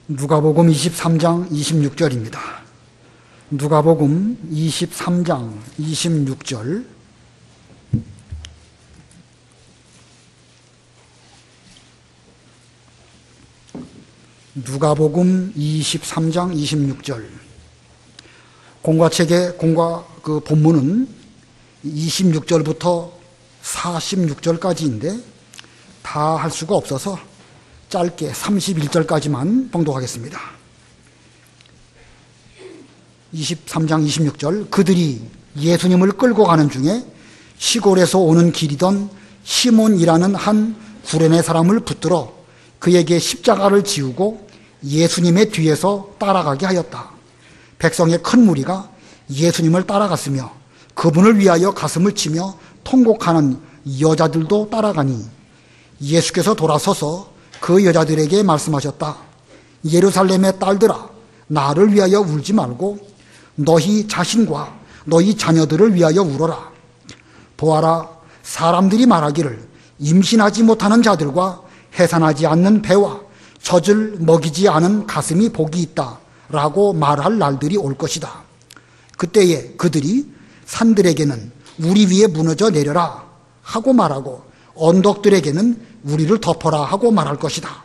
누가복음 23장 26절입니다. 누가복음 23장 26절. 누가복음 23장 26절. 공과책의 그 본문은 26절부터 46절까지인데 다 할 수가 없어서 짧게 31절까지만 봉독하겠습니다. 23장 26절. 그들이 예수님을 끌고 가는 중에 시골에서 오는 길이던 시몬이라는 한 구레네 사람을 붙들어 그에게 십자가를 지우고 예수님의 뒤에서 따라가게 하였다. 백성의 큰 무리가 예수님을 따라갔으며 그분을 위하여 가슴을 치며 통곡하는 여자들도 따라가니 예수께서 돌아서서 그 여자들에게 말씀하셨다. 예루살렘의 딸들아, 나를 위하여 울지 말고 너희 자신과 너희 자녀들을 위하여 울어라. 보아라, 사람들이 말하기를 임신하지 못하는 자들과 해산하지 않는 배와 젖을 먹이지 않은 가슴이 복이 있다 라고 말할 날들이 올 것이다. 그때에 그들이 산들에게는 우리 위에 무너져 내려라 하고 말하고 언덕들에게는 우리를 덮어라 하고 말할 것이다.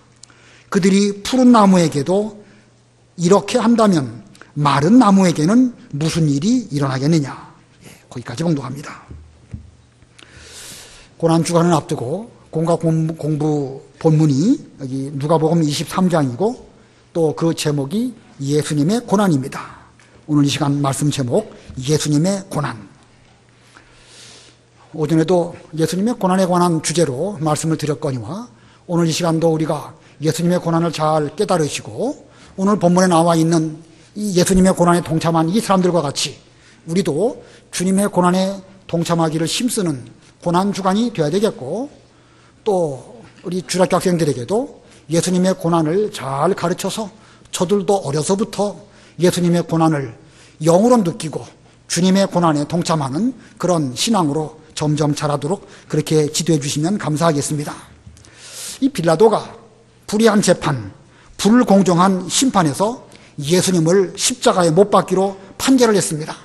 그들이 푸른 나무에게도 이렇게 한다면 마른 나무에게는 무슨 일이 일어나겠느냐. 거기까지 봉독합니다. 고난주간을 앞두고 공부 본문이 여기 누가복음 23장이고 또 그 제목이 예수님의 고난입니다. 오늘 이 시간 말씀 제목 예수님의 고난. 오전에도 예수님의 고난에 관한 주제로 말씀을 드렸거니와 오늘 이 시간도 우리가 예수님의 고난을 잘 깨달으시고 오늘 본문에 나와 있는 이 예수님의 고난에 동참한 이 사람들과 같이 우리도 주님의 고난에 동참하기를 힘쓰는 고난주간이 되어야 되겠고 또 우리 주일학교 학생들에게도 예수님의 고난을 잘 가르쳐서 저들도 어려서부터 예수님의 고난을 영으로 느끼고 주님의 고난에 동참하는 그런 신앙으로 점점 자라도록 그렇게 지도해 주시면 감사하겠습니다. 이 빌라도가 불의한 재판, 불공정한 심판에서 예수님을 십자가에 못 박기로 판결을 했습니다.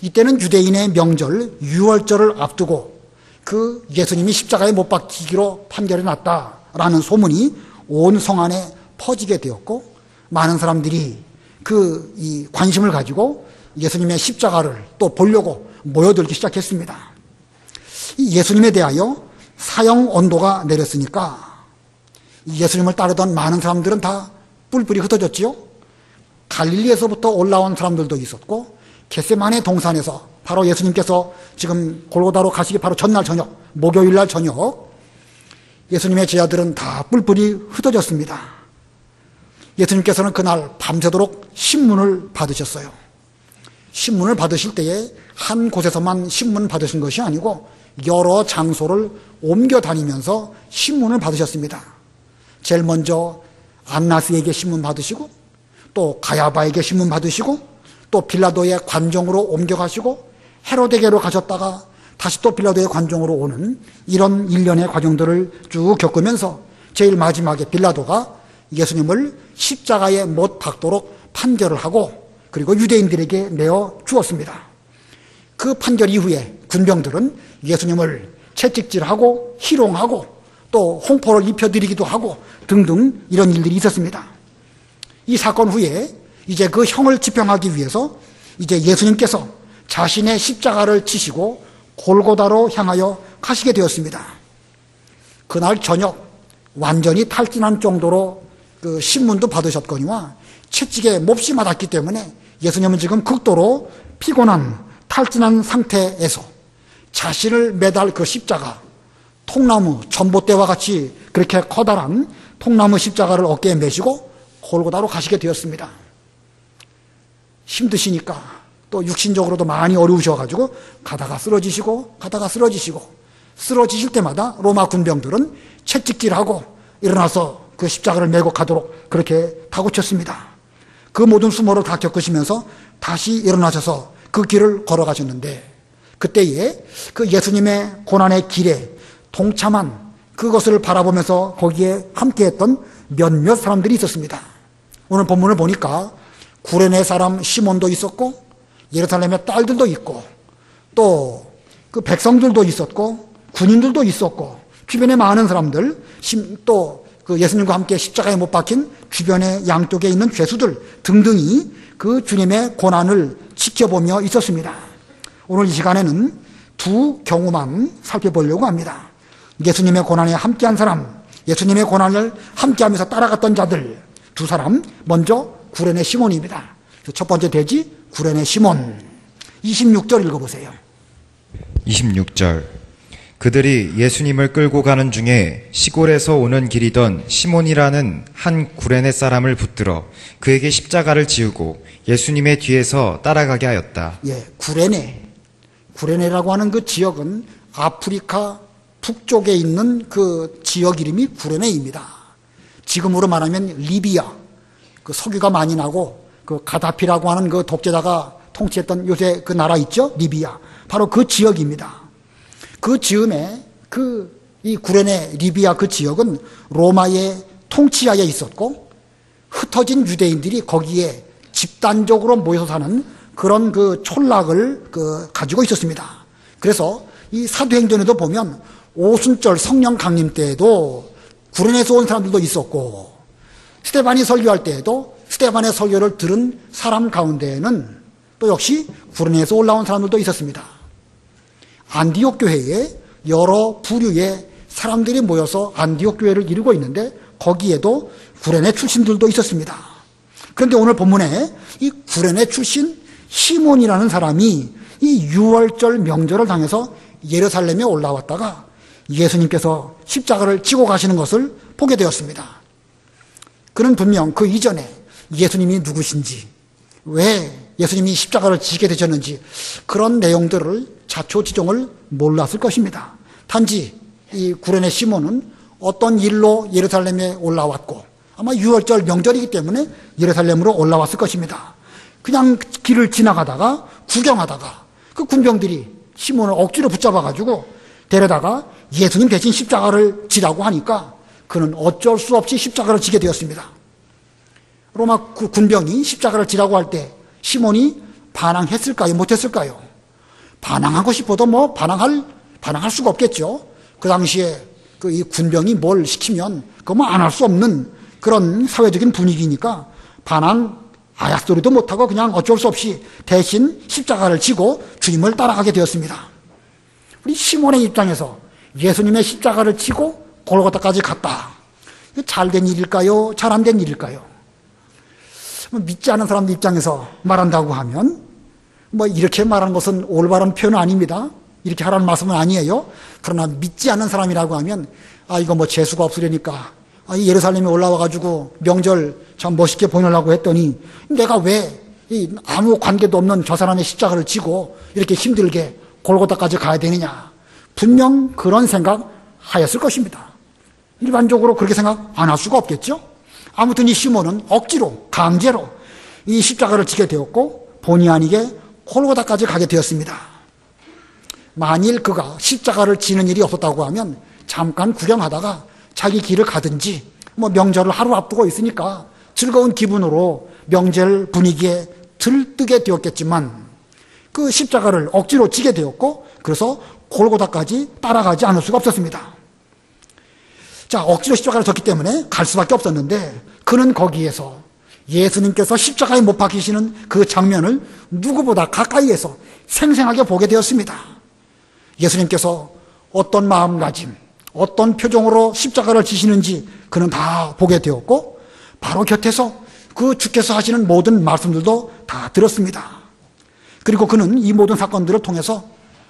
이때는 유대인의 명절 유월절을 앞두고 그 예수님이 십자가에 못 박히기로 판결이 났다라는 소문이 온 성 안에 퍼지게 되었고 많은 사람들이 이 관심을 가지고 예수님의 십자가를 또 보려고 모여들기 시작했습니다. 이 예수님에 대하여 사형 언도가 내렸으니까 예수님을 따르던 많은 사람들은 다 뿔뿔이 흩어졌지요. 갈릴리에서부터 올라온 사람들도 있었고 겟세마네 동산에서 바로 예수님께서 지금 골고다로 가시기 바로 전날 저녁, 목요일날 저녁 예수님의 제자들은 다 뿔뿔이 흩어졌습니다. 예수님께서는 그날 밤새도록 신문을 받으셨어요. 신문을 받으실 때에 한 곳에서만 신문 받으신 것이 아니고 여러 장소를 옮겨 다니면서 신문을 받으셨습니다. 제일 먼저 안나스에게 신문 받으시고 또 가야바에게 신문 받으시고 또 빌라도의 관정으로 옮겨가시고 헤로데게로 가셨다가 다시 또 빌라도의 관정으로 오는 이런 일련의 과정들을 쭉 겪으면서 제일 마지막에 빌라도가 예수님을 십자가에 못 박도록 판결을 하고 그리고 유대인들에게 내어 주었습니다. 그 판결 이후에 군병들은 예수님을 채찍질하고 희롱하고 또 홍포를 입혀드리기도 하고 등등 이런 일들이 있었습니다. 이 사건 후에 이제 그 형을 집행하기 위해서 이제 예수님께서 자신의 십자가를 지시고 골고다로 향하여 가시게 되었습니다. 그날 저녁 완전히 탈진한 정도로 그 신문도 받으셨거니와 채찍에 몹시 맞았기 때문에 예수님은 지금 극도로 피곤한 탈진한 상태에서 자신을 매달 그 십자가, 통나무, 전봇대와 같이 그렇게 커다란 통나무 십자가를 어깨에 메시고 골고다로 가시게 되었습니다. 힘드시니까 또 육신적으로도 많이 어려우셔가지고 가다가 쓰러지시고 쓰러지실 때마다 로마 군병들은 채찍질하고 일어나서 그 십자가를 메고 가도록 그렇게 다고쳤습니다. 그 모든 수모를 다 겪으시면서 다시 일어나셔서 그 길을 걸어가셨는데 그때에 그 예수님의 고난의 길에 동참한 그것을 바라보면서 거기에 함께했던 몇몇 사람들이 있었습니다. 오늘 본문을 보니까 구레네 사람 시몬도 있었고 예루살렘의 딸들도 있고 또 그 백성들도 있었고 군인들도 있었고 주변에 많은 사람들 또 그 예수님과 함께 십자가에 못 박힌 주변의 양쪽에 있는 죄수들 등등이 그 주님의 고난을 지켜보며 있었습니다. 오늘 이 시간에는 두 경우만 살펴보려고 합니다. 예수님의 고난에 함께한 사람, 예수님의 고난을 함께하면서 따라갔던 자들 두 사람, 먼저 구레네 시몬입니다. 첫 번째 돼지 구레네 시몬. 26절 읽어보세요. 26절. 그들이 예수님을 끌고 가는 중에 시골에서 오는 길이던 시몬이라는 한 구레네 사람을 붙들어 그에게 십자가를 지우고 예수님의 뒤에서 따라가게 하였다. 예, 구레네라고 하는 그 지역은 아프리카 북쪽에 있는 그 지역 이름이 구레네입니다. 지금으로 말하면 리비아, 그 석유가 많이 나고 그 가다피라고 하는 그 독재자가 통치했던 요새 그 나라 있죠? 리비아. 바로 그 지역입니다. 그 즈음에 이 구레네 리비아 그 지역은 로마의 통치하에 있었고 흩어진 유대인들이 거기에 집단적으로 모여서 사는 그런 그 촌락을 가지고 있었습니다. 그래서 이 사도행전에도 보면 오순절 성령 강림 때에도 구레네에서 온 사람들도 있었고 스데반이 설교할 때에도 스데반의 설교를 들은 사람 가운데에는 또 역시 구레네에서 올라온 사람들도 있었습니다. 안디옥 교회에 여러 부류의 사람들이 모여서 안디옥 교회를 이루고 있는데 거기에도 구레네 출신들도 있었습니다. 그런데 오늘 본문에 이 구레네 출신 시몬이라는 사람이 이 유월절 명절을 당해서 예루살렘에 올라왔다가 예수님께서 십자가를 지고 가시는 것을 보게 되었습니다. 그는 분명 그 이전에 예수님이 누구신지, 왜 예수님이 십자가를 지게 되셨는지 그런 내용들을 자초지종을 몰랐을 것입니다. 단지 이 구레네 시몬은 어떤 일로 예루살렘에 올라왔고 아마 유월절 명절이기 때문에 예루살렘으로 올라왔을 것입니다. 그냥 길을 지나가다가 구경하다가 그 군병들이 시몬을 억지로 붙잡아가지고 데려다가 예수님 대신 십자가를 지라고 하니까 그는 어쩔 수 없이 십자가를 지게 되었습니다. 로마 그 군병이 십자가를 지라고 할 때 시몬이 반항했을까요? 못했을까요? 반항하고 싶어도 뭐 반항할 수가 없겠죠. 그 당시에 그 이 군병이 뭘 시키면 그거 뭐 안 할 수 없는 그런 사회적인 분위기니까 반항 아약소리도 못하고 그냥 어쩔 수 없이 대신 십자가를 지고 주님을 따라가게 되었습니다. 우리 시몬의 입장에서 예수님의 십자가를 지고 골고다까지 갔다. 잘된 일일까요? 잘 안 된 일일까요? 믿지 않은 사람들 입장에서 말한다고 하면 뭐 이렇게 말하는 것은 올바른 표현은 아닙니다. 이렇게 하라는 말씀은 아니에요. 그러나 믿지 않는 사람이라고 하면 이거 뭐 재수가 없으려니까 예루살렘에 올라와가지고 명절 참 멋있게 보내려고 했더니 내가 왜 아무 관계도 없는 저 사람의 십자가를 지고 이렇게 힘들게 골고다까지 가야 되느냐. 분명 그런 생각 하였을 것입니다. 일반적으로 그렇게 생각 안 할 수가 없겠죠. 아무튼 이 시몬은 억지로 강제로 이 십자가를 지게 되었고 본의 아니게 골고다까지 가게 되었습니다. 만일 그가 십자가를 지는 일이 없었다고 하면 잠깐 구경하다가 자기 길을 가든지 뭐 명절을 하루 앞두고 있으니까 즐거운 기분으로 명절 분위기에 들뜨게 되었겠지만 그 십자가를 억지로 지게 되었고 그래서 골고다까지 따라가지 않을 수가 없었습니다. 자, 억지로 십자가를 졌기 때문에 갈 수밖에 없었는데 그는 거기에서 예수님께서 십자가에 못 박히시는 그 장면을 누구보다 가까이에서 생생하게 보게 되었습니다. 예수님께서 어떤 마음가짐, 어떤 표정으로 십자가를 지시는지 그는 다 보게 되었고 바로 곁에서 그 주께서 하시는 모든 말씀들도 다 들었습니다. 그리고 그는 이 모든 사건들을 통해서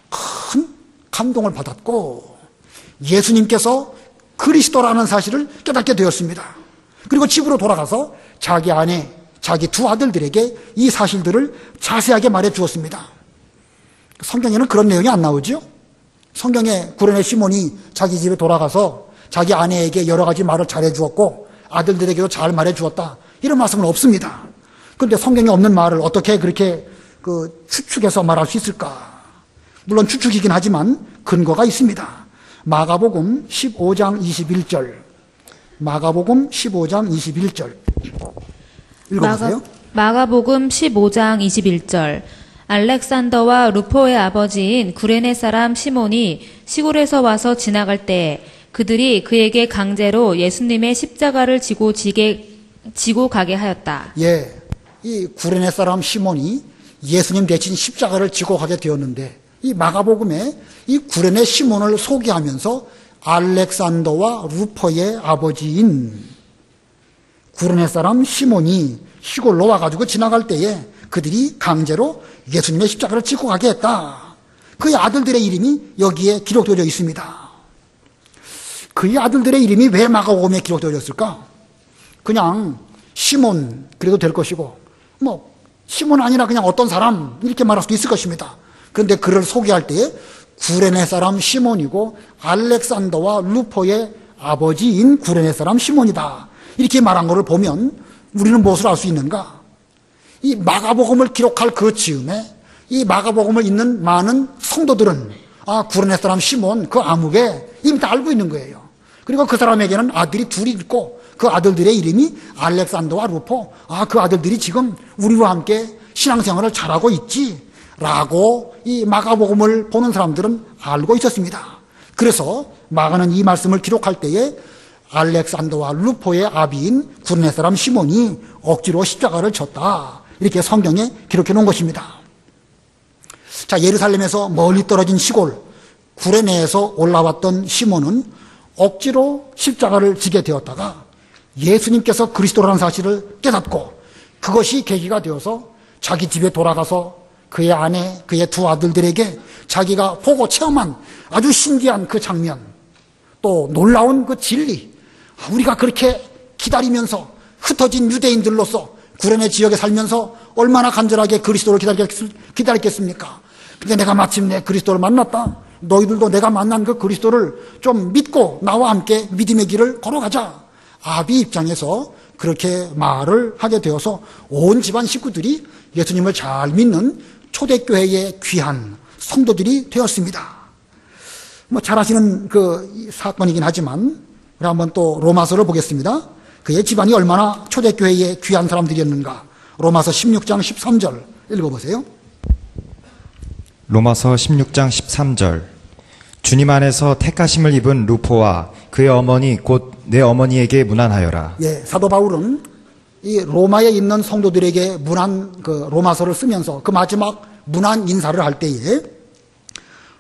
큰 감동을 받았고 예수님께서 그리스도라는 사실을 깨닫게 되었습니다. 그리고 집으로 돌아가서 자기 아내, 자기 두 아들들에게 이 사실들을 자세하게 말해 주었습니다. 성경에는 그런 내용이 안 나오죠? 성경에 구레네 시몬이 자기 집에 돌아가서 자기 아내에게 여러 가지 말을 잘해 주었고 아들들에게도 잘 말해 주었다. 이런 말씀은 없습니다. 그런데 성경에 없는 말을 어떻게 그렇게 추측해서 말할 수 있을까? 물론 추측이긴 하지만 근거가 있습니다. 마가복음 15장 21절. 마가복음 15장 21절. 읽어보세요. 마가복음 15장 21절. 알렉산더와 루포의 아버지인 구레네 사람 시몬이 시골에서 와서 지나갈 때 그들이 그에게 강제로 예수님의 십자가를 지고 가게 하였다. 예, 이 구레네 사람 시몬이 예수님 대신 십자가를 지고 가게 되었는데, 이 마가복음에 이 구레네 시몬을 소개하면서 알렉산더와 루포의 아버지인 구레네 사람 시몬이 시골로 와가지고 지나갈 때에 그들이 강제로 예수님의 십자가를 지고 가게 했다. 그의 아들들의 이름이 여기에 기록되어 있습니다. 그의 아들들의 이름이 왜 마가복음에 기록되어 있을까? 그냥 시몬 그래도 될 것이고, 뭐 시몬 아니라 그냥 어떤 사람 이렇게 말할 수도 있을 것입니다. 그런데 그를 소개할 때에 구레네 사람 시몬이고 알렉산더와 루포의 아버지인 구레네 사람 시몬이다, 이렇게 말한 것을 보면 우리는 무엇을 알 수 있는가? 이 마가복음을 기록할 그 즈음에 이 마가복음을 읽는 많은 성도들은 구레네 사람 시몬 그 아무개 이미 다 알고 있는 거예요. 그리고 그 사람에게는 아들이 둘이 있고 그 아들들의 이름이 알렉산더와 루포, 그 아들들이 지금 우리와 함께 신앙생활을 잘하고 있지 라고 이 마가복음을 보는 사람들은 알고 있었습니다. 그래서 마가는 이 말씀을 기록할 때에 알렉산더와 루포의 아비인 구레네 사람 시몬이 억지로 십자가를 졌다, 이렇게 성경에 기록해 놓은 것입니다. 자, 예루살렘에서 멀리 떨어진 시골 구레네에서 올라왔던 시몬은 억지로 십자가를 지게 되었다가 예수님께서 그리스도라는 사실을 깨닫고 그것이 계기가 되어서 자기 집에 돌아가서 그의 아내, 그의 두 아들들에게 자기가 보고 체험한 아주 신기한 그 장면, 또 놀라운 그 진리, 우리가 그렇게 기다리면서 흩어진 유대인들로서 구레네 지역에 살면서 얼마나 간절하게 그리스도를 기다렸겠습니까? 근데 내가 마침내 그리스도를 만났다. 너희들도 내가 만난 그 그리스도를 좀 믿고 나와 함께 믿음의 길을 걸어가자. 아비 입장에서 그렇게 말을 하게 되어서 온 집안 식구들이 예수님을 잘 믿는 초대교회의 귀한 성도들이 되었습니다. 뭐 잘 아시는 그 사건이긴 하지만 우리 한번 또 로마서를 보겠습니다. 그의 집안이 얼마나 초대교회의 귀한 사람들이었는가. 로마서 16장 13절 읽어보세요. 로마서 16장 13절. 주님 안에서 택하심을 입은 루포와 그의 어머니 곧 내 어머니에게 문안하여라. 예, 사도 바울은 이 로마에 있는 성도들에게 문안 그 로마서를 쓰면서 그 마지막 문안 인사를 할 때에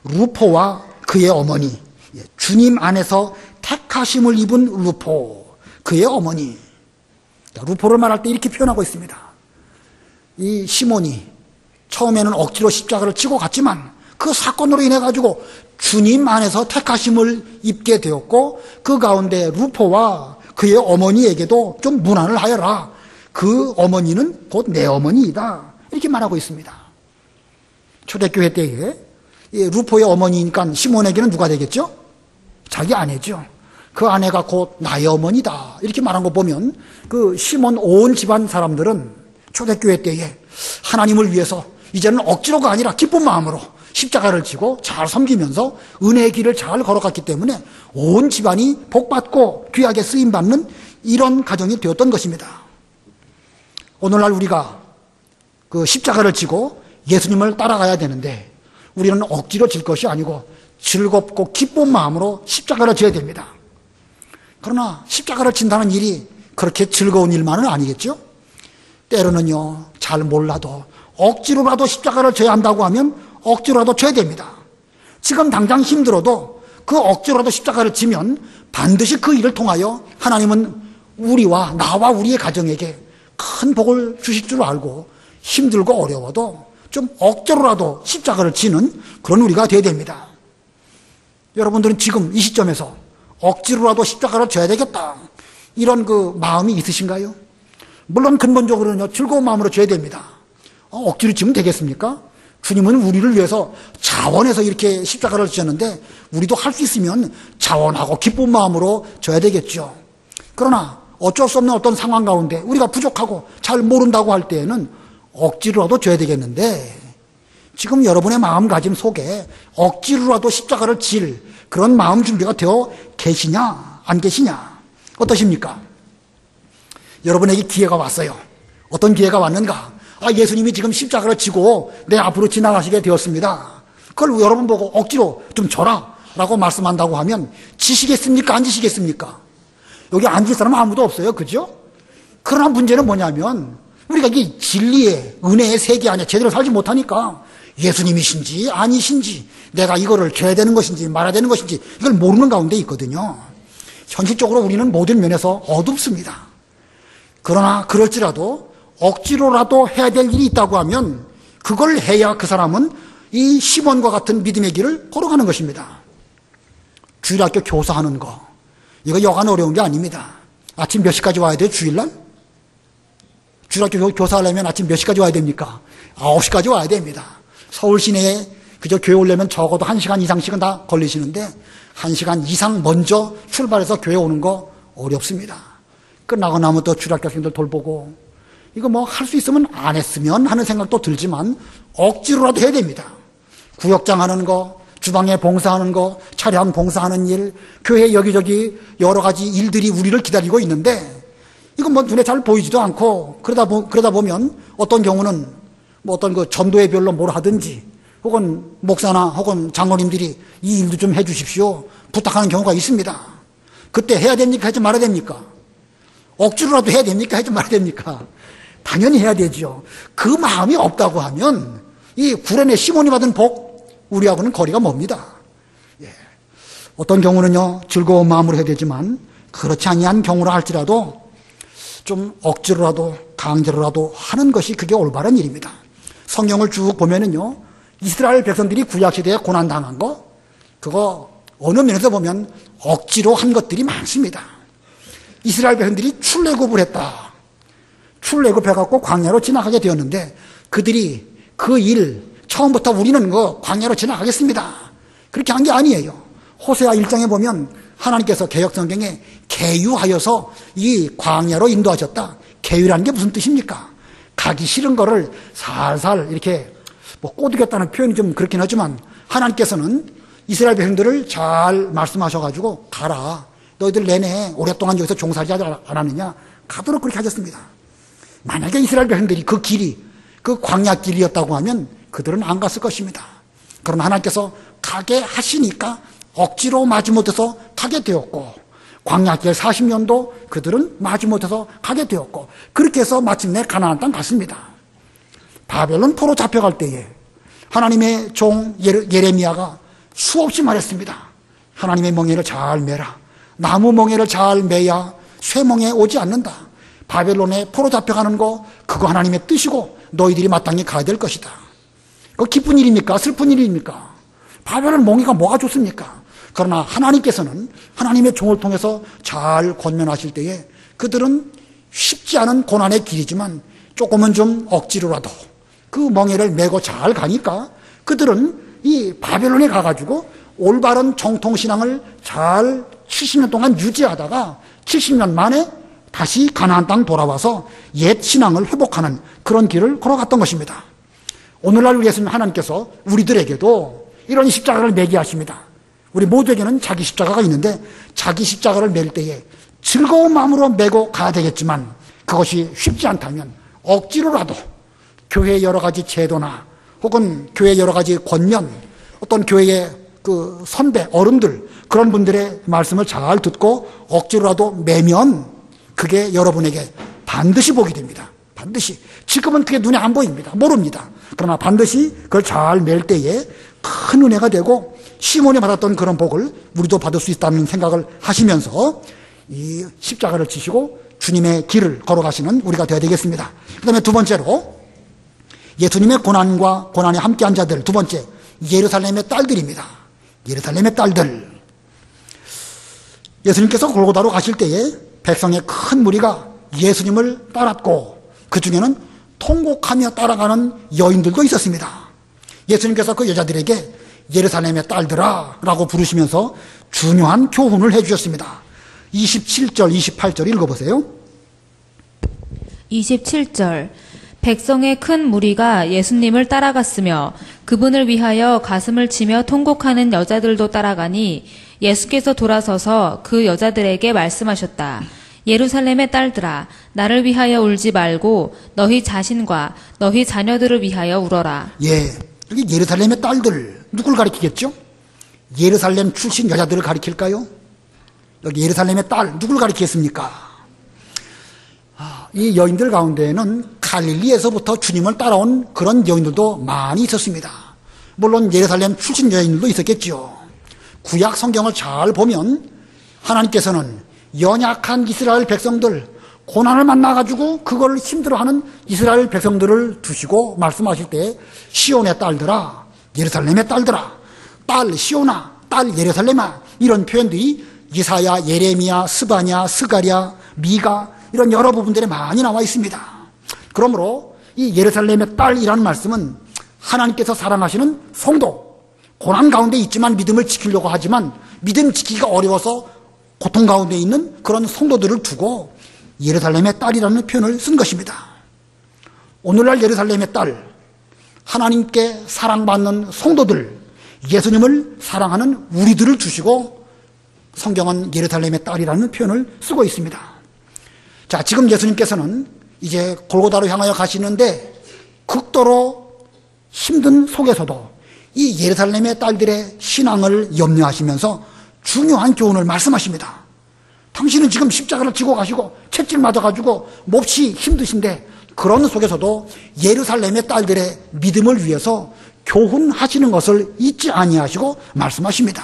루포와 그의 어머니, 주님 안에서 택하심을 입은 루포, 그의 어머니. 루포를 말할 때 이렇게 표현하고 있습니다. 이 시몬이 처음에는 억지로 십자가를 지고 갔지만 그 사건으로 인해 가지고 주님 안에서 택하심을 입게 되었고, 그 가운데 루포와 그의 어머니에게도 좀 문안을 하여라. 그 어머니는 곧 내 어머니이다, 이렇게 말하고 있습니다. 초대교회 때에 루포의 어머니니까 시몬에게는 누가 되겠죠? 자기 아내죠. 그 아내가 곧 나의 어머니다, 이렇게 말한 거 보면 그 시몬 온 집안 사람들은 초대교회 때에 하나님을 위해서 이제는 억지로가 아니라 기쁜 마음으로 십자가를 지고 잘 섬기면서 은혜의 길을 잘 걸어갔기 때문에 온 집안이 복받고 귀하게 쓰임받는 이런 가정이 되었던 것입니다. 오늘날 우리가 그 십자가를 지고 예수님을 따라가야 되는데 우리는 억지로 질 것이 아니고 즐겁고 기쁜 마음으로 십자가를 져야 됩니다. 그러나 십자가를 진다는 일이 그렇게 즐거운 일만은 아니겠죠? 때로는요, 잘 몰라도 억지로라도 십자가를 져야 한다고 하면 억지로라도 져야 됩니다. 지금 당장 힘들어도 그 억지로라도 십자가를 지면 반드시 그 일을 통하여 하나님은 우리와 나와 우리의 가정에게 큰 복을 주실 줄 알고 힘들고 어려워도 좀 억지로라도 십자가를 지는 그런 우리가 되어야 됩니다. 여러분들은 지금 이 시점에서 억지로라도 십자가를 져야 되겠다, 이런 그 마음이 있으신가요? 물론 근본적으로는 즐거운 마음으로 져야 됩니다. 억지로 지면 되겠습니까? 주님은 우리를 위해서 자원해서 이렇게 십자가를 지셨는데 우리도 할 수 있으면 자원하고 기쁜 마음으로 져야 되겠죠. 그러나 어쩔 수 없는 어떤 상황 가운데 우리가 부족하고 잘 모른다고 할 때에는 억지로라도 져야 되겠는데, 지금 여러분의 마음가짐 속에 억지로라도 십자가를 질 그런 마음 준비가 되어 계시냐 안 계시냐, 어떠십니까? 여러분에게 기회가 왔어요. 어떤 기회가 왔는가? 예수님이 지금 십자가를 지고 내 앞으로 지나가시게 되었습니다. 그걸 여러분 보고 억지로 좀 져라 라고 말씀한다고 하면 지시겠습니까? 안 지시겠습니까? 여기 앉을 사람은 아무도 없어요. 그죠? 그러나 문제는 뭐냐면 우리가 이 진리의 은혜의 세계 안에 제대로 살지 못하니까 예수님이신지 아니신지 내가 이거를 줘야 되는 것인지 말아야 되는 것인지 이걸 모르는 가운데 있거든요. 현실적으로 우리는 모든 면에서 어둡습니다. 그러나 그럴지라도 억지로라도 해야 될 일이 있다고 하면 그걸 해야 그 사람은 이 시몬과 같은 믿음의 길을 걸어가는 것입니다. 주일학교 교사하는 거 이거 여간 어려운 게 아닙니다. 아침 몇 시까지 와야 돼요? 주일날? 주일학교 교사하려면 아침 몇 시까지 와야 됩니까? 9시까지 와야 됩니다. 서울 시내에 그저 교회 오려면 적어도 1시간 이상씩은 다 걸리시는데 1시간 이상 먼저 출발해서 교회 오는 거 어렵습니다. 끝나고 나면 또 주일학교 학생들 돌보고 이거 뭐 할 수 있으면 안 했으면 하는 생각도 들지만 억지로라도 해야 됩니다. 구역장 하는 거, 주방에 봉사하는 거, 차량 봉사하는 일, 교회 여기저기 여러 가지 일들이 우리를 기다리고 있는데 이건 뭐 눈에 잘 보이지도 않고 그러다 보면 어떤 경우는 뭐 어떤 그 전도의 별로 뭘 하든지 혹은 목사나 혹은 장로님들이 이 일도 좀 해주십시오 부탁하는 경우가 있습니다. 그때 해야 됩니까? 하지 말아야 됩니까? 억지로라도 해야 됩니까? 하지 말아야 됩니까? 당연히 해야 되죠. 그 마음이 없다고 하면 이 구레네 시몬이 받은 복 우리하고는 거리가 멉니다. 예. 어떤 경우는요 즐거운 마음으로 해야 되지만 그렇지 아니한 경우라 할지라도 좀 억지로라도 강제로라도 하는 것이 그게 올바른 일입니다. 성경을 쭉 보면은요 이스라엘 백성들이 구약시대에 고난당한 거 그거 어느 면에서 보면 억지로 한 것들이 많습니다. 이스라엘 백성들이 출애굽을 했다. 출애굽해갖고 광야로 지나가게 되었는데 그들이 그 일 처음부터 우리는 그 광야로 지나가겠습니다. 그렇게 한 게 아니에요. 호세아 1장에 보면 하나님께서 개역성경에 계유하여서 이 광야로 인도하셨다. 계유라는 게 무슨 뜻입니까? 가기 싫은 거를 살살 이렇게 뭐 꼬드겼다는 표현이 좀 그렇긴 하지만 하나님께서는 이스라엘 백성들을 잘 말씀하셔가지고 가라. 너희들 내내 오랫동안 여기서 종살이 하지 않았느냐? 가도록 그렇게 하셨습니다. 만약에 이스라엘 백성들이 그 길이 그 광야 길이었다고 하면 그들은 안 갔을 것입니다. 그러나 하나님께서 가게 하시니까 억지로 마지못해서 가게 되었고 광야길 40년도 그들은 마지못해서 가게 되었고 그렇게 해서 마침내 가나안 땅 갔습니다. 바벨론 포로 잡혀갈 때에 하나님의 종 예레미야가 수없이 말했습니다. 하나님의 멍에를 잘 매라. 나무 멍에를 잘 매야 쇠멍에 오지 않는다. 바벨론에 포로 잡혀가는 거 그거 하나님의 뜻이고 너희들이 마땅히 가야 될 것이다. 그거 기쁜 일입니까? 슬픈 일입니까? 바벨론 멍에가 뭐가 좋습니까? 그러나 하나님께서는 하나님의 종을 통해서 잘 권면하실 때에 그들은 쉽지 않은 고난의 길이지만 조금은 좀 억지로라도 그 멍에를 메고 잘 가니까 그들은 이 바벨론에 가가지고 올바른 정통신앙을 잘 70년 동안 유지하다가 70년 만에 다시 가나안 땅 돌아와서 옛 신앙을 회복하는 그런 길을 걸어갔던 것입니다. 오늘날 예수님 하나님께서 우리들에게도 이런 십자가를 매게 하십니다. 우리 모두에게는 자기 십자가가 있는데 자기 십자가를 맬 때에 즐거운 마음으로 메고 가야 되겠지만 그것이 쉽지 않다면 억지로라도 교회의 여러 가지 제도나 혹은 교회의 여러 가지 권면 어떤 교회의 그 선배 어른들 그런 분들의 말씀을 잘 듣고 억지로라도 매면 그게 여러분에게 반드시 복이 됩니다. 반드시. 지금은 그게 눈에 안 보입니다. 모릅니다. 그러나 반드시 그걸 잘 맬 때에 큰 은혜가 되고 시몬이 받았던 그런 복을 우리도 받을 수 있다는 생각을 하시면서 이 십자가를 지시고 주님의 길을 걸어가시는 우리가 되어야 되겠습니다. 그 다음에 두 번째로 예수님의 고난과 고난에 함께한 자들 두 번째 예루살렘의 딸들입니다. 예루살렘의 딸들. 예수님께서 골고다로 가실 때에 백성의 큰 무리가 예수님을 따랐고 그 중에는 통곡하며 따라가는 여인들도 있었습니다. 예수님께서 그 여자들에게 예루살렘의 딸들아 라고 부르시면서 중요한 교훈을 해주셨습니다. 27절 28절 읽어보세요. 27절 백성의 큰 무리가 예수님을 따라갔으며 그분을 위하여 가슴을 치며 통곡하는 여자들도 따라가니 예수께서 돌아서서 그 여자들에게 말씀하셨다. 예루살렘의 딸들아, 나를 위하여 울지 말고 너희 자신과 너희 자녀들을 위하여 울어라. 예, 여기 예루살렘의 딸들, 누굴 가리키겠죠? 예루살렘 출신 여자들을 가리킬까요? 여기 예루살렘의 딸, 누굴 가리키겠습니까? 이 여인들 가운데에는 갈릴리에서부터 주님을 따라온 그런 여인들도 많이 있었습니다. 물론 예루살렘 출신 여인들도 있었겠죠. 구약 성경을 잘 보면 하나님께서는 연약한 이스라엘 백성들, 고난을 만나가지고 그걸 힘들어하는 이스라엘 백성들을 두시고 말씀하실 때 시온의 딸들아, 예루살렘의 딸들아, 딸 시온아, 딸 예루살렘아, 이런 표현들이 이사야, 예레미야, 스바냐, 스가랴, 미가 이런 여러 부분들에 많이 나와 있습니다. 그러므로 이 예루살렘의 딸이라는 말씀은 하나님께서 사랑하시는 성도, 고난 가운데 있지만 믿음을 지키려고 하지만 믿음 지키기가 어려워서 고통 가운데 있는 그런 성도들을 두고 예루살렘의 딸이라는 표현을 쓴 것입니다. 오늘날 예루살렘의 딸, 하나님께 사랑받는 성도들, 예수님을 사랑하는 우리들을 두시고 성경은 예루살렘의 딸이라는 표현을 쓰고 있습니다. 자, 지금 예수님께서는 이제 골고다로 향하여 가시는데 극도로 힘든 속에서도 이 예루살렘의 딸들의 신앙을 염려하시면서 중요한 교훈을 말씀하십니다. 당신은 지금 십자가를 지고 가시고 채찍 맞아가지고 몹시 힘드신데 그런 속에서도 예루살렘의 딸들의 믿음을 위해서 교훈하시는 것을 잊지 아니하시고 말씀하십니다.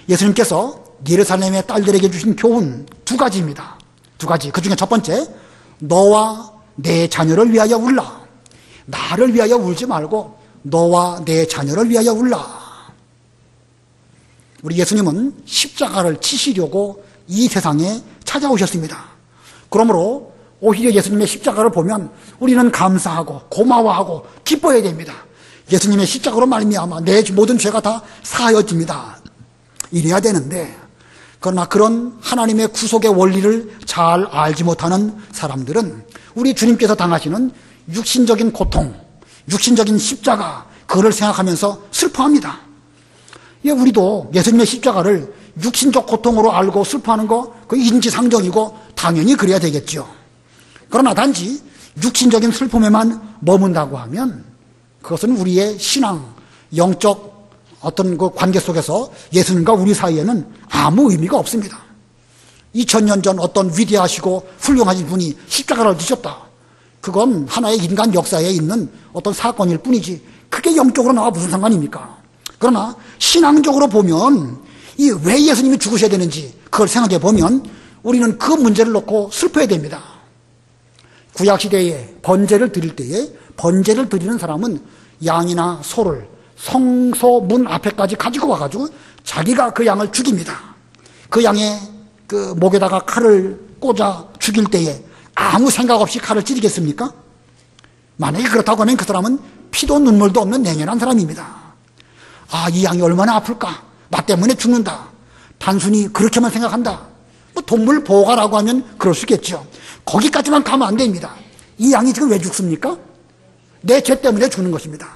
예수님께서 예루살렘의 딸들에게 주신 교훈 두 가지입니다. 두 가지. 그 중에 첫 번째, 너와 내 자녀를 위하여 울라. 나를 위하여 울지 말고 너와 내 자녀를 위하여 울라. 우리 예수님은 십자가를 치시려고 이 세상에 찾아오셨습니다. 그러므로 오히려 예수님의 십자가를 보면 우리는 감사하고 고마워하고 기뻐해야 됩니다. 예수님의 십자가로 말미암아 내 모든 죄가 다 사하여집니다. 이래야 되는데, 그러나 그런 하나님의 구속의 원리를 잘 알지 못하는 사람들은 우리 주님께서 당하시는 육신적인 고통, 육신적인 십자가, 그거를 생각하면서 슬퍼합니다. 예, 우리도 예수님의 십자가를 육신적 고통으로 알고 슬퍼하는 거, 그 인지상정이고 당연히 그래야 되겠죠. 그러나 단지 육신적인 슬픔에만 머문다고 하면 그것은 우리의 신앙, 영적 어떤 그 관계 속에서 예수님과 우리 사이에는 아무 의미가 없습니다. 2000년 전 어떤 위대하시고 훌륭하신 분이 십자가를 지셨다. 그건 하나의 인간 역사에 있는 어떤 사건일 뿐이지 그게 영적으로 나와 무슨 상관입니까? 그러나 신앙적으로 보면 이 왜 예수님이 죽으셔야 되는지 그걸 생각해 보면 우리는 그 문제를 놓고 슬퍼야 됩니다. 구약시대에 번제를 드릴 때에 번제를 드리는 사람은 양이나 소를 성소 문 앞에까지 가지고 와가지고 자기가 그 양을 죽입니다. 그 양의 그 목에다가 칼을 꽂아 죽일 때에 아무 생각 없이 칼을 찌르겠습니까? 만약에 그렇다고 하면 그 사람은 피도 눈물도 없는 냉연한 사람입니다. 아, 이 양이 얼마나 아플까? 나 때문에 죽는다. 단순히 그렇게만 생각한다. 뭐 동물 보호가라고 하면 그럴 수 있겠죠. 거기까지만 가면 안 됩니다. 이 양이 지금 왜 죽습니까? 내 죄 때문에 죽는 것입니다.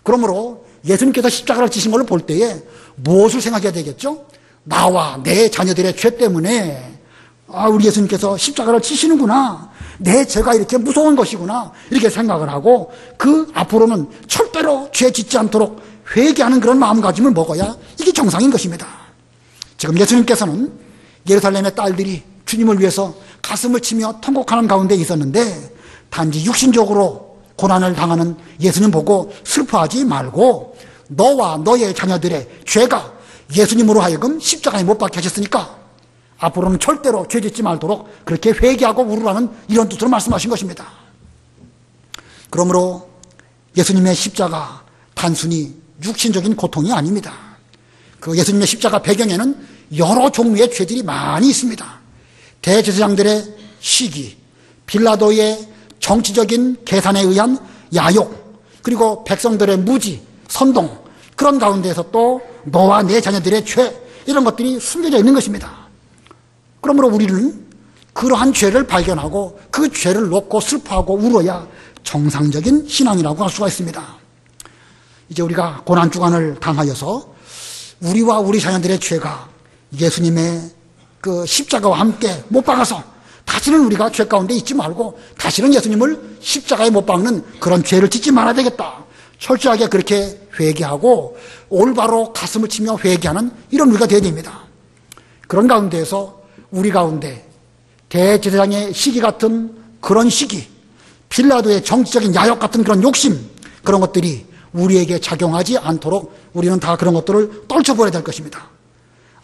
그러므로 예수님께서 십자가를 지신 걸 볼 때에 무엇을 생각해야 되겠죠? 나와 내 자녀들의 죄 때문에 우리 예수님께서 십자가를 지시는구나. 내 죄가 이렇게 무서운 것이구나. 이렇게 생각을 하고 그 앞으로는 절대로 죄 짓지 않도록 회개하는 그런 마음가짐을 먹어야 이게 정상인 것입니다. 지금 예수님께서는 예루살렘의 딸들이 주님을 위해서 가슴을 치며 통곡하는 가운데 있었는데 단지 육신적으로 고난을 당하는 예수님 보고 슬퍼하지 말고 너와 너의 자녀들의 죄가 예수님으로 하여금 십자가에 못 박게 하셨으니까 앞으로는 절대로 죄 짓지 말도록 그렇게 회개하고 울으라는 이런 뜻으로 말씀하신 것입니다. 그러므로 예수님의 십자가 단순히 육신적인 고통이 아닙니다. 그 예수님의 십자가 배경에는 여러 종류의 죄들이 많이 있습니다. 대제사장들의 시기, 빌라도의 정치적인 계산에 의한 야욕, 그리고 백성들의 무지, 선동, 그런 가운데에서 또 너와 내 자녀들의 죄, 이런 것들이 숨겨져 있는 것입니다. 그러므로 우리는 그러한 죄를 발견하고 그 죄를 놓고 슬퍼하고 울어야 정상적인 신앙이라고 할 수가 있습니다. 이제 우리가 고난주간을 당하여서 우리와 우리 자녀들의 죄가 예수님의 그 십자가와 함께 못 박아서 다시는 우리가 죄 가운데 있지 말고 다시는 예수님을 십자가에 못 박는 그런 죄를 짓지 말아야 되겠다. 철저하게 그렇게 회개하고 올바로 가슴을 치며 회개하는 이런 우리가 되어야 됩니다. 그런 가운데에서 우리 가운데 대제사장의 시기 같은 그런 시기, 빌라도의 정치적인 야욕 같은 그런 욕심, 그런 것들이 우리에게 작용하지 않도록 우리는 다 그런 것들을 떨쳐버려야 될 것입니다.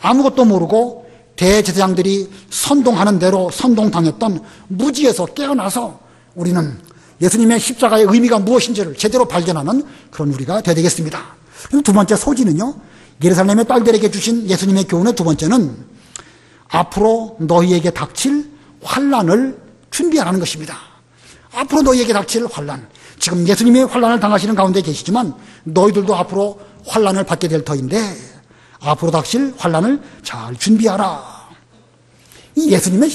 아무것도 모르고 대제사장들이 선동하는 대로 선동당했던 무지에서 깨어나서 우리는 예수님의 십자가의 의미가 무엇인지를 제대로 발견하는 그런 우리가 되어야 되겠습니다. 두 번째 소지는요, 예루살렘의 딸들에게 주신 예수님의 교훈의 두 번째는 앞으로 너희에게 닥칠 환난을 준비하라는 것입니다. 앞으로 너희에게 닥칠 환난. 지금 예수님이 환난을 당하시는 가운데 계시지만 너희들도 앞으로 환난을 받게 될 터인데 앞으로 닥칠 환난을 잘 준비하라. 이 예수님의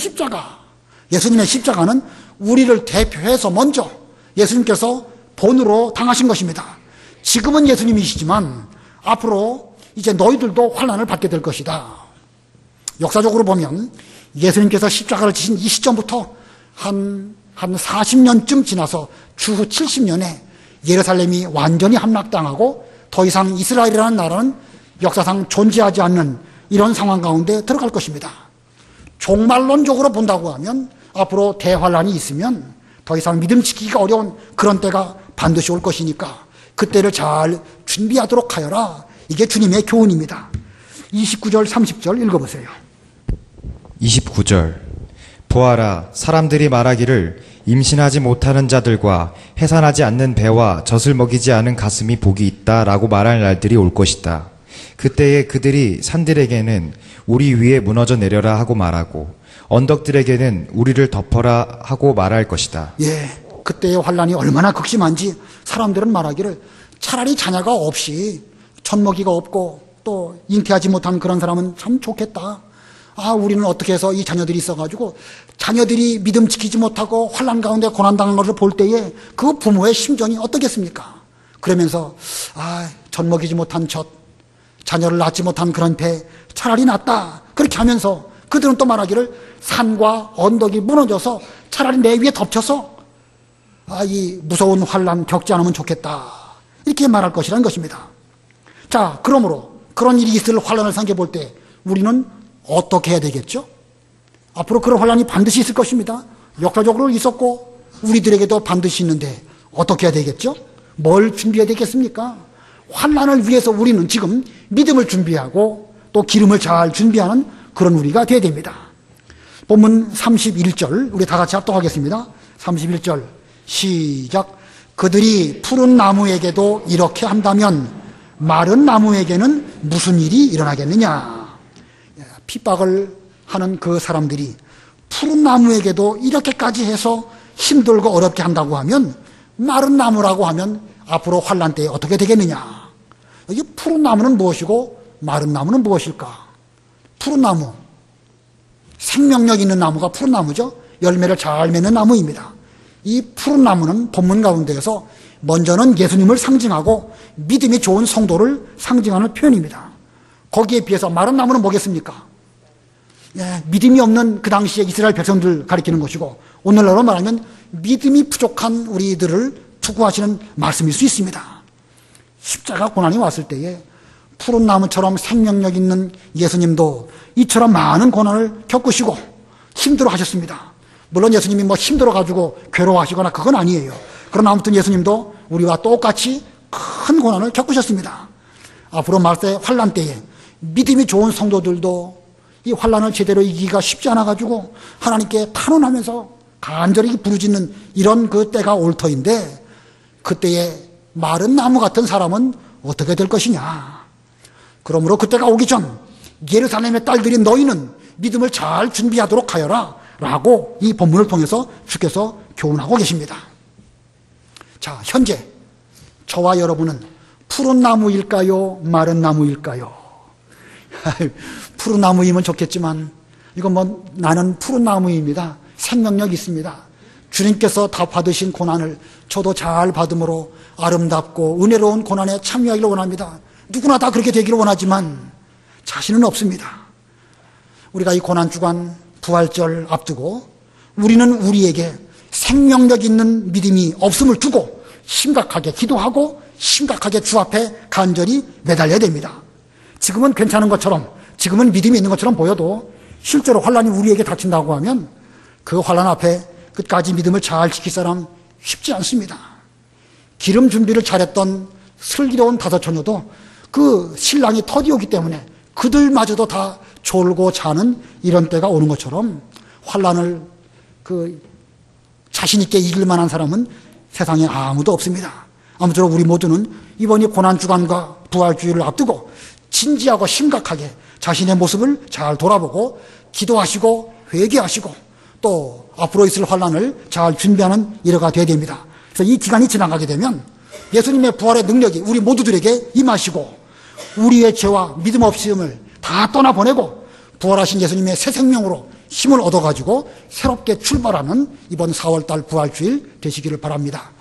십자가는 우리를 대표해서 먼저 예수님께서 본으로 당하신 것입니다. 지금은 예수님이시지만 앞으로 이제 너희들도 환난을 받게 될 것이다. 역사적으로 보면 예수님께서 십자가를 지신 이 시점부터 한 40년쯤 지나서 추후 70년에 예루살렘이 완전히 함락당하고 더 이상 이스라엘이라는 나라는 역사상 존재하지 않는 이런 상황 가운데 들어갈 것입니다. 종말론적으로 본다고 하면 앞으로 대환란이 있으면 더 이상 믿음 지키기가 어려운 그런 때가 반드시 올 것이니까 그때를 잘 준비하도록 하여라. 이게 주님의 교훈입니다. 29절 30절 읽어보세요. 29절 보아라, 사람들이 말하기를 임신하지 못하는 자들과 해산하지 않는 배와 젖을 먹이지 않은 가슴이 복이 있다 라고 말할 날들이 올 것이다. 그때에 그들이 산들에게는 우리 위에 무너져 내려라 하고 말하고 언덕들에게는 우리를 덮어라 하고 말할 것이다. 예, 그때의 환란이 얼마나 극심한지 사람들은 말하기를 차라리 자녀가 없이 젖먹이가 없고 또 잉태하지 못한 그런 사람은 참 좋겠다. 아, 우리는 어떻게 해서 이 자녀들이 있어가지고 자녀들이 믿음 지키지 못하고 환난 가운데 고난당한 것을 볼 때에 그 부모의 심정이 어떻겠습니까? 그러면서 젖먹이지 못한 젖, 자녀를 낳지 못한 그런 배 차라리 낫다. 그렇게 하면서 그들은 또 말하기를 산과 언덕이 무너져서 차라리 내 위에 덮쳐서 이 무서운 환난 겪지 않으면 좋겠다. 이렇게 말할 것이라는 것입니다. 자, 그러므로 그런 일이 있을 환난을 생각해 볼 때 우리는 어떻게 해야 되겠죠? 앞으로 그런 환난이 반드시 있을 것입니다. 역사적으로 있었고 우리들에게도 반드시 있는데 어떻게 해야 되겠죠? 뭘 준비해야 되겠습니까? 환난을 위해서 우리는 지금 믿음을 준비하고 또 기름을 잘 준비하는 그런 우리가 되어야 됩니다. 본문 31절 우리 다 같이 합독하겠습니다. 31절 시작. 그들이 푸른 나무에게도 이렇게 한다면 마른 나무에게는 무슨 일이 일어나겠느냐. 핍박을 하는 그 사람들이 푸른 나무에게도 이렇게까지 해서 힘들고 어렵게 한다고 하면 마른 나무라고 하면 앞으로 환난 때에 어떻게 되겠느냐. 이 푸른 나무는 무엇이고 마른 나무는 무엇일까? 푸른 나무, 생명력 있는 나무가 푸른 나무죠. 열매를 잘 맺는 나무입니다. 이 푸른 나무는 본문 가운데에서 먼저는 예수님을 상징하고 믿음이 좋은 성도를 상징하는 표현입니다. 거기에 비해서 마른 나무는 뭐겠습니까? 믿음이 없는 그 당시에 이스라엘 백성들 가리키는 것이고 오늘날로 말하면 믿음이 부족한 우리들을 추구하시는 말씀일 수 있습니다. 십자가 고난이 왔을 때에 푸른 나무처럼 생명력 있는 예수님도 이처럼 많은 고난을 겪으시고 힘들어 하셨습니다. 물론 예수님이 힘들어 가지고 괴로워하시거나 그건 아니에요. 그러나 아무튼 예수님도 우리와 똑같이 큰 고난을 겪으셨습니다. 앞으로 말세 환난 때에 믿음이 좋은 성도들도 이 환난을 제대로 이기기가 쉽지 않아 가지고 하나님께 탄원하면서 간절히 부르짖는 이런 그 때가 올 터인데 그때에 마른 나무 같은 사람은 어떻게 될 것이냐. 그러므로 그때가 오기 전 예루살렘의 딸들이 너희는 믿음을 잘 준비하도록 하여라 라고 이 본문을 통해서 주께서 교훈하고 계십니다. 자, 현재 저와 여러분은 푸른 나무일까요? 마른 나무일까요? 푸른 나무이면 좋겠지만 이건 나는 푸른 나무입니다. 생명력 있습니다. 주님께서 다 받으신 고난을 저도 잘 받음으로 아름답고 은혜로운 고난에 참여하기를 원합니다. 누구나 다 그렇게 되기를 원하지만 자신은 없습니다. 우리가 이 고난주간 부활절 앞두고 우리는 우리에게 생명력 있는 믿음이 없음을 두고 심각하게 기도하고 심각하게 주 앞에 간절히 매달려야 됩니다. 지금은 괜찮은 것처럼, 지금은 믿음이 있는 것처럼 보여도 실제로 환란이 우리에게 닥친다고 하면 그 환란 앞에 끝까지 믿음을 잘 지킬 사람 쉽지 않습니다. 기름 준비를 잘했던 슬기로운 다섯 처녀도 그 신랑이 터디오기 때문에 그들마저도 다 졸고 자는 이런 때가 오는 것처럼 환란을 자신 있게 이길 만한 사람은 세상에 아무도 없습니다. 아무쪼록 우리 모두는 이번 이 고난주간과 부활주의를 앞두고 진지하고 심각하게 자신의 모습을 잘 돌아보고 기도하시고 회개하시고 또 앞으로 있을 환란을 잘 준비하는 일화가 되어야 됩니다. 그래서 이 기간이 지나가게 되면 예수님의 부활의 능력이 우리 모두들에게 임하시고 우리의 죄와 믿음 없음을 다 떠나보내고 부활하신 예수님의 새 생명으로 힘을 얻어가지고 새롭게 출발하는 이번 4월달 부활주일 되시기를 바랍니다.